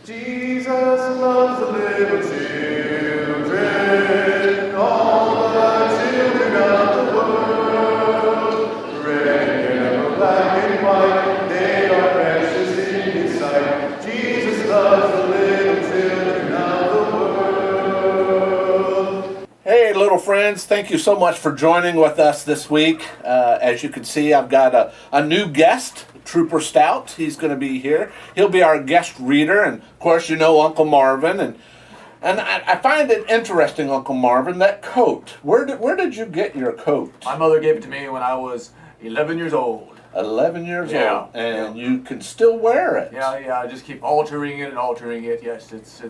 Jesus loves the little children, all the children of the world. Red and yellow, black and white, they are precious in His sight. Jesus loves the little children of the world. Hey, little friends, thank you so much for joining with us this week. As you can see, I've got a new guest. Trooper Stout, he's going to be here. He'll be our guest reader, and of course you know Uncle Marvin. And I find it interesting, Uncle Marvin, that coat. Where did you get your coat? My mother gave it to me when I was 11 years old. 11 years old, and you can still wear it. Yeah, I just keep altering it and altering it. Yes, it's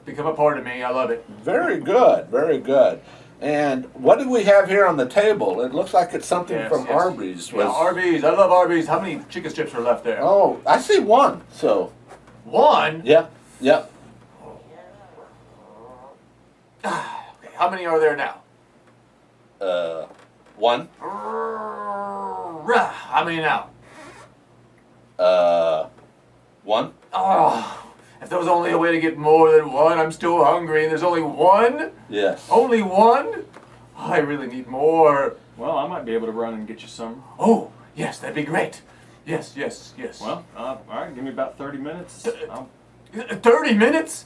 become a part of me. I love it. Very good, very good. And what do we have here on the table? It looks like it's something from Arby's. Yeah, Arby's. I love Arby's. How many chicken strips are left there? Oh, I see one. So. One? Yeah. Okay, how many are there now? One. How many now? One. Oh, if there was only a way to get more than one, I'm still hungry, and there's only one? Yes. Only one? I really need more. Well, I might be able to run and get you some. Oh, yes, that'd be great. Yes. Well, all right, give me about 30 minutes. 30 minutes?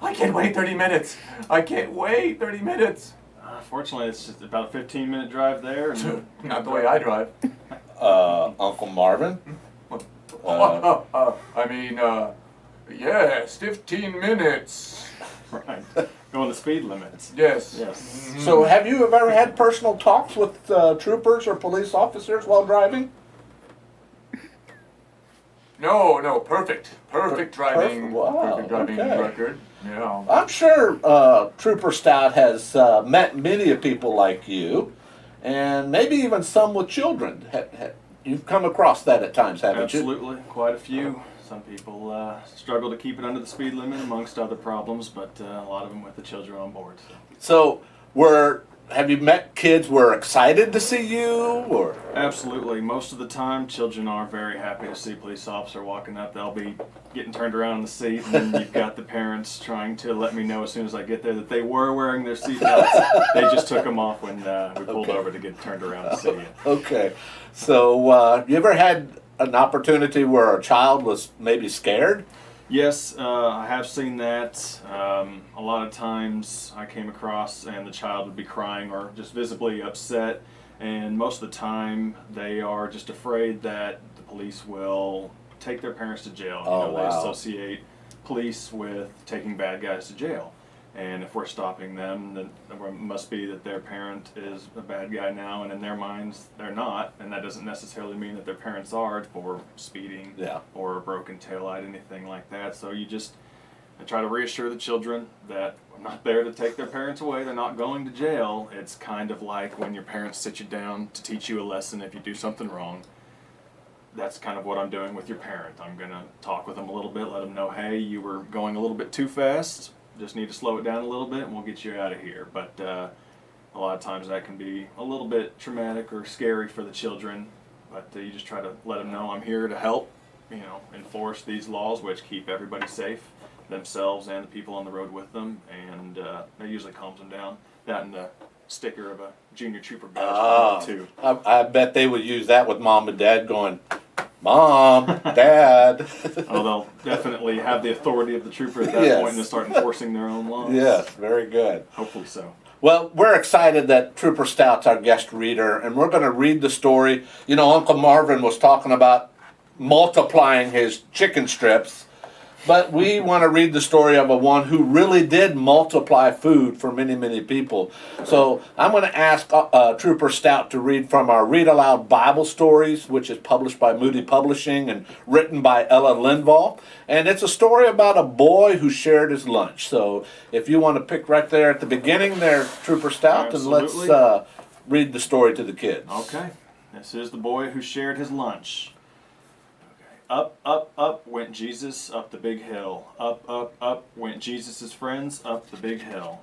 I can't wait 30 minutes. I can't wait 30 minutes. Fortunately, it's just about a 15-minute drive there. And not the way I drive. Uncle Marvin? Yes, 15 minutes. Right. Going the speed limits. Yes. Mm-hmm. So have you ever had personal talks with troopers or police officers while driving? No, perfect driving. Wow, perfect driving record. Yeah. I'm sure Trooper Stout has met many people like you, and maybe even some with children. You've come across that at times, haven't you? Absolutely, quite a few. Some people struggle to keep it under the speed limit, amongst other problems, but a lot of them with the children on board. So, have you met kids who were excited to see you, or? Absolutely. Most of the time, children are very happy to see a police officer walking up. They'll be getting turned around in the seat, and then you've got the parents trying to let me know as soon as I get there that they were wearing their seatbelts. They just took them off when we pulled over to get turned around to see you. Okay. So, you ever had an opportunity where a child was maybe scared? Yes, I have seen that. A lot of times I came across and the child would be crying or just visibly upset, and most of the time they are just afraid that the police will take their parents to jail. They associate police with taking bad guys to jail. And if we're stopping them, then it must be that their parent is a bad guy now, and in their minds they're not, and that doesn't necessarily mean that their parents are for speeding or a broken taillight, anything like that. So I try to reassure the children that I'm not there to take their parents away. They're not going to jail. It's kind of like when your parents sit you down to teach you a lesson if you do something wrong. That's kind of what I'm doing with your parent. I'm going to talk with them a little bit, let them know, hey, you were going a little bit too fast. Just need to slow it down a little bit and we'll get you out of here. But a lot of times that can be a little bit traumatic or scary for the children. But you just try to let them know I'm here to help, enforce these laws which keep everybody safe, themselves and the people on the road with them. And that usually calms them down. That and the sticker of a junior trooper badge too. I bet they would use that with mom and dad going, Mom, Dad. Oh, they'll definitely have the authority of the trooper at that point and start enforcing their own laws. Yes, very good. Hopefully so. Well, we're excited that Trooper Stout's our guest reader, and we're going to read the story. Uncle Marvin was talking about multiplying his chicken strips, but we want to read the story of one who really did multiply food for many, many people. So I'm going to ask Trooper Stout to read from our Read Aloud Bible Stories, which is published by Moody Publishing and written by Ella Linval. And it's a story about a boy who shared his lunch. So if you want to pick right there at the beginning there, Trooper Stout, Absolutely. and let's read the story to the kids. Okay. This is the boy who shared his lunch. Up, up, up went Jesus up the big hill. Up, up, up went Jesus' friends up the big hill.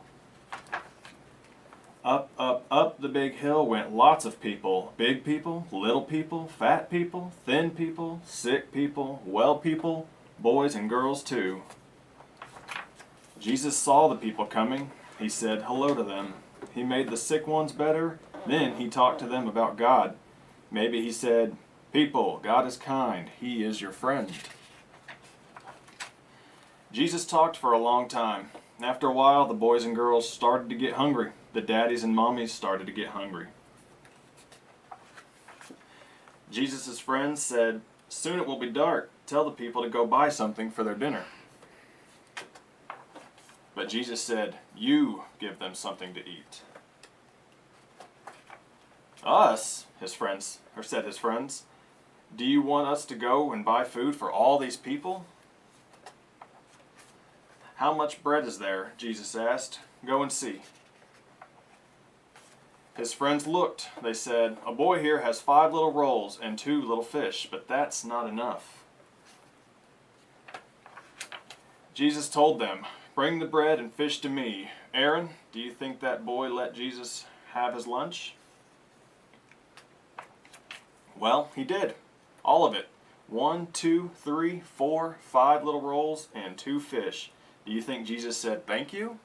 Up, up, up the big hill went lots of people. Big people, little people, fat people, thin people, sick people, well people, boys and girls too. Jesus saw the people coming. He said hello to them. He made the sick ones better. Then he talked to them about God. Maybe he said, "People, God is kind. He is your friend." Jesus talked for a long time. After a while, the boys and girls started to get hungry. The daddies and mommies started to get hungry. Jesus' friends said, "Soon it will be dark. Tell the people to go buy something for their dinner." But Jesus said, "You give them something to eat." "Us," said his friends, "do you want us to go and buy food for all these people?" "How much bread is there?" Jesus asked. "Go and see." His friends looked. They said, "A boy here has 5 little rolls and 2 little fish, but that's not enough." Jesus told them, "Bring the bread and fish to me." Aaron, do you think that boy let Jesus have his lunch? Well, he did. All of it. 1, 2, 3, 4, 5 little rolls and 2 fish. Do you think Jesus said thank you?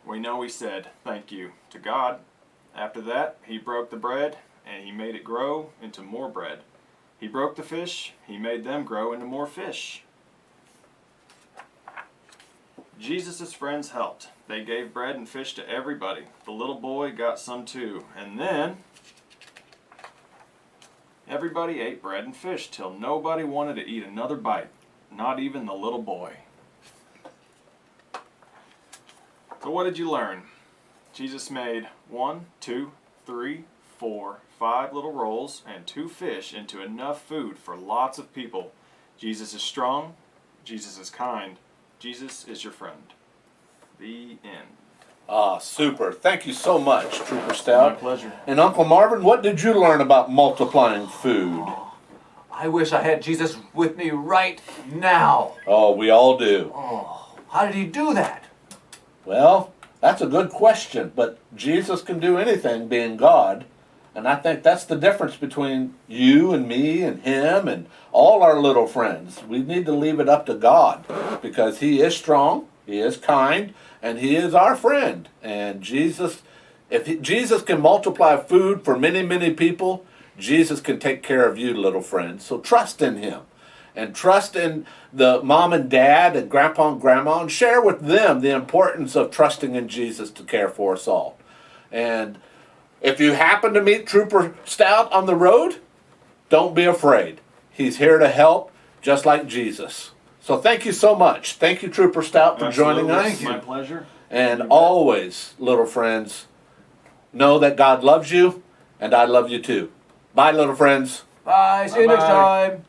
We know he said thank you to God. After that, he broke the bread and he made it grow into more bread. He broke the fish, he made them grow into more fish. Jesus' friends helped. They gave bread and fish to everybody. The little boy got some too. And then everybody ate bread and fish till nobody wanted to eat another bite, not even the little boy. So what did you learn? Jesus made 1, 2, 3, 4, 5 little rolls and 2 fish into enough food for lots of people. Jesus is strong. Jesus is kind. Jesus is your friend. The end. Ah, super. Thank you so much, Trooper Stout. My pleasure. And Uncle Marvin, what did you learn about multiplying food? I wish I had Jesus with me right now. Oh, we all do. Oh, how did he do that? Well, that's a good question, but Jesus can do anything being God. And I think that's the difference between you and me and him and all our little friends. We need to leave it up to God because he is strong, he is kind, and he is our friend. And Jesus, Jesus can multiply food for many, many people, Jesus can take care of you, little friends. So trust in him. And trust in the mom and dad and grandpa and grandma and share with them the importance of trusting in Jesus to care for us all. And if you happen to meet Trooper Stout on the road, don't be afraid. He's here to help, just like Jesus. So thank you so much. Thank you, Trooper Stout, for joining us. Thank you. My pleasure. And always, little friends, know that God loves you, and I love you too. Bye, little friends. Bye. See you next Bye-bye. time.